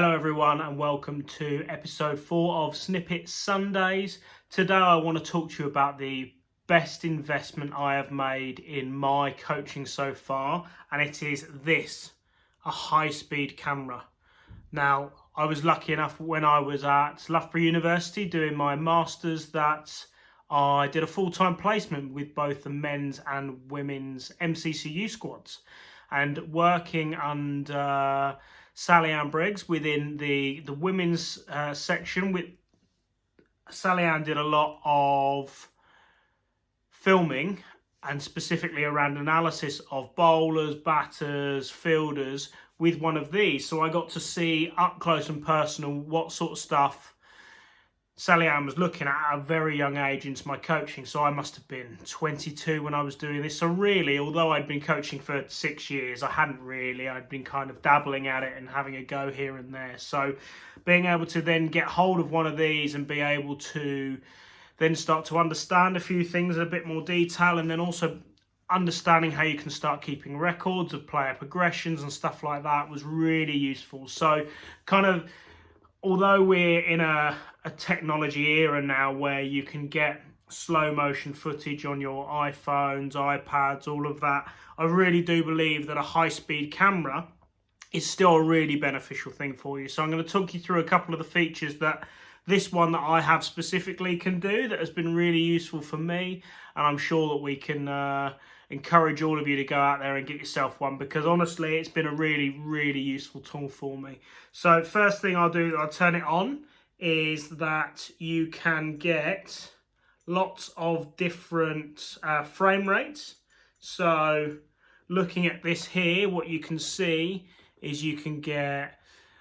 Hello everyone and welcome to episode 4 of Snippet Sundays. Today I want to talk to you about the best investment I have made in my coaching so far, and it is this, a high-speed camera. Now, I was lucky enough when I was at Loughborough University doing my masters that I did a full-time placement with both the men's and women's MCCU squads, and working under Sally Ann Briggs within the women's section. With Sally Ann did a lot of filming and specifically around analysis of bowlers, batters, fielders with one of these. So I got to see up close and personal what sort of stuff Sally Ann was looking at a very young age into my coaching. So I must have been 22 when I was doing this. So really, although I'd been coaching for 6 years, I'd been kind of dabbling at it and having a go here and there. So being able to then get hold of one of these and be able to then start to understand a few things in a bit more detail, and then also understanding how you can start keeping records of player progressions and stuff like that was really useful. So kind of, although we're in a technology era now where you can get slow motion footage on your iPhones, iPads, all of that, I really do believe that a high speed camera is still a really beneficial thing for you. So I'm going to talk you through a couple of the features that this one that I have specifically can do that has been really useful for me, and I'm sure that we can encourage all of you to go out there and get yourself one, because honestly it's been a really useful tool for me. So first thing I'll do, I'll turn it on, is that you can get lots of different frame rates. So looking at this here, what you can see is you can get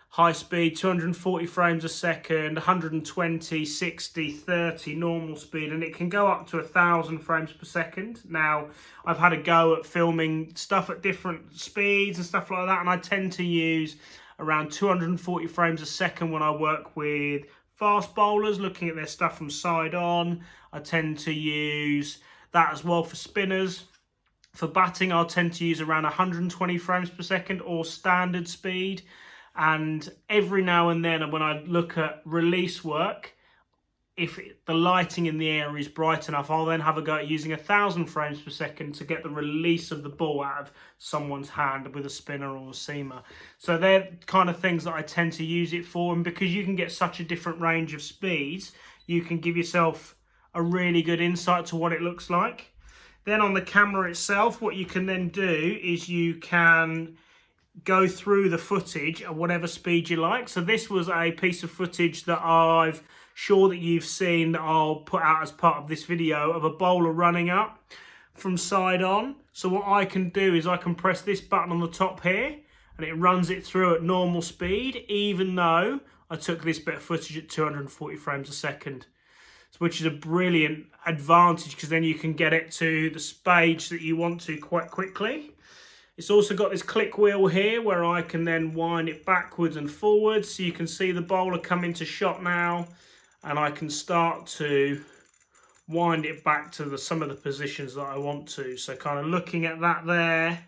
high speed 240 frames a second, 120, 60, 30 normal speed, and it can go up to 1,000 frames per second. Now, I've had a go at filming stuff at different speeds and stuff like that, and I tend to use around 240 frames a second when I work with fast bowlers, looking at their stuff from side on. I tend to use that as well for spinners. For batting, I'll tend to use around 120 frames per second or standard speed. And every now and then when I look at release work, if the lighting in the air is bright enough, I'll then have a go at using 1,000 frames per second to get the release of the ball out of someone's hand with a spinner or a seamer. So they're kind of things that I tend to use it for, and because you can get such a different range of speeds, you can give yourself a really good insight to what it looks like. Then on the camera itself, what you can then do is you can go through the footage at whatever speed you like. So this was a piece of footage that I've sure that you've seen that I'll put out as part of this video, of a bowler running up from side on. So what I can do is I can press this button on the top here and it runs it through at normal speed, even though I took this bit of footage at 240 frames a second, which is a brilliant advantage because then you can get it to the stage that you want to quite quickly. It's also got this click wheel here where I can then wind it backwards and forwards, so you can see the bowler come into shot now, and I can start to wind it back to some of the positions that I want to. So kind of looking at that there,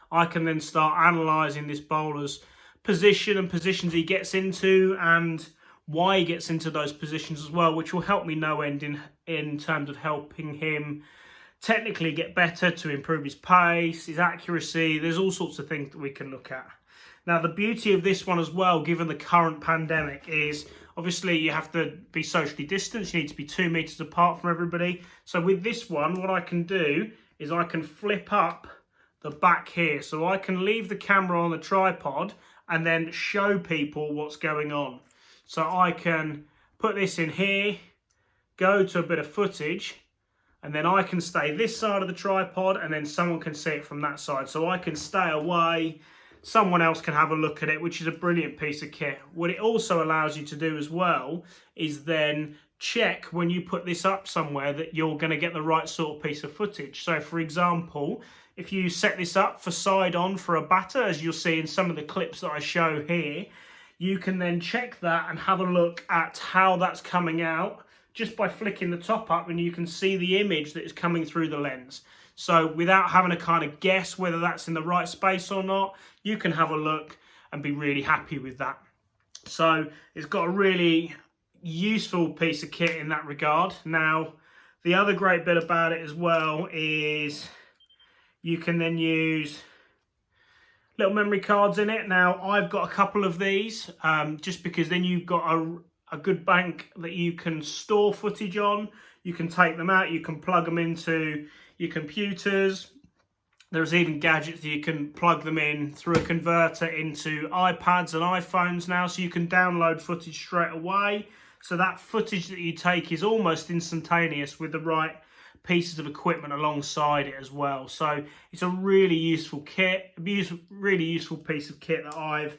I can then start analysing this bowler's position and positions he gets into and why he gets into those positions as well, which will help me no end in terms of helping him technically get better, to improve his pace, his accuracy. There's all sorts of things that we can look at. Now, the beauty of this one as well, given the current pandemic, is obviously you have to be socially distanced. You need to be 2 meters apart from everybody. So with this one, what I can do is I can flip up the back here. So I can leave the camera on the tripod and then show people what's going on. So I can put this in here, go to a bit of footage, and then I can stay this side of the tripod and then someone can see it from that side. So I can stay away, someone else can have a look at it, which is a brilliant piece of kit. What it also allows you to do as well is then check when you put this up somewhere that you're going to get the right sort of piece of footage. So for example, if you set this up for side on for a batter, as you'll see in some of the clips that I show here, you can then check that and have a look at how that's coming out just by flicking the top up, and you can see the image that is coming through the lens. So without having to kind of guess whether that's in the right space or not, you can have a look and be really happy with that. So it's got a really useful piece of kit in that regard. Now, the other great bit about it as well is you can then use little memory cards in it. Now, I've got a couple of these, just because then you've got a good bank that you can store footage on. You can take them out, you can plug them into your computers. There's even gadgets that you can plug them in through a converter into iPads and iPhones now, so you can download footage straight away. So that footage that you take is almost instantaneous with the right pieces of equipment alongside it as well. So it's a really useful kit, really useful piece of kit that I've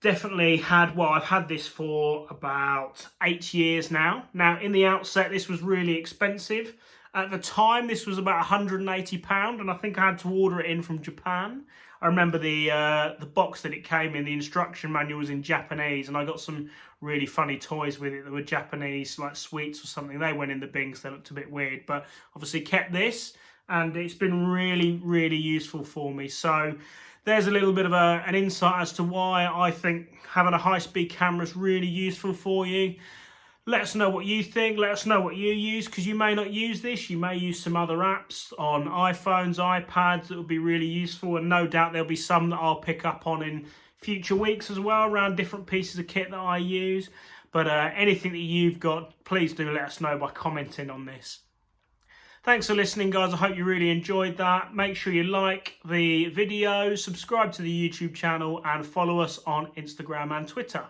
definitely had. Well, I've had this for about 8 years now. Now, in the outset, this was really expensive. At the time, this was about £180, and I think I had to order it in from Japan. I remember the box that it came in, the instruction manual was in Japanese, and I got some really funny toys with it that were Japanese, like sweets or something. They went in the bin because they looked a bit weird, but obviously kept this, and it's been really, really useful for me. So there's a little bit of an insight as to why I think having a high-speed camera is really useful for you. Let us know what you think. Let us know what you use, because you may not use this. You may use some other apps on iPhones, iPads that will be really useful, and no doubt there'll be some that I'll pick up on in future weeks as well around different pieces of kit that I use. But anything that you've got, please do let us know by commenting on this. Thanks for listening, guys. I hope you really enjoyed that. Make sure you like the video, subscribe to the YouTube channel, and follow us on Instagram and Twitter.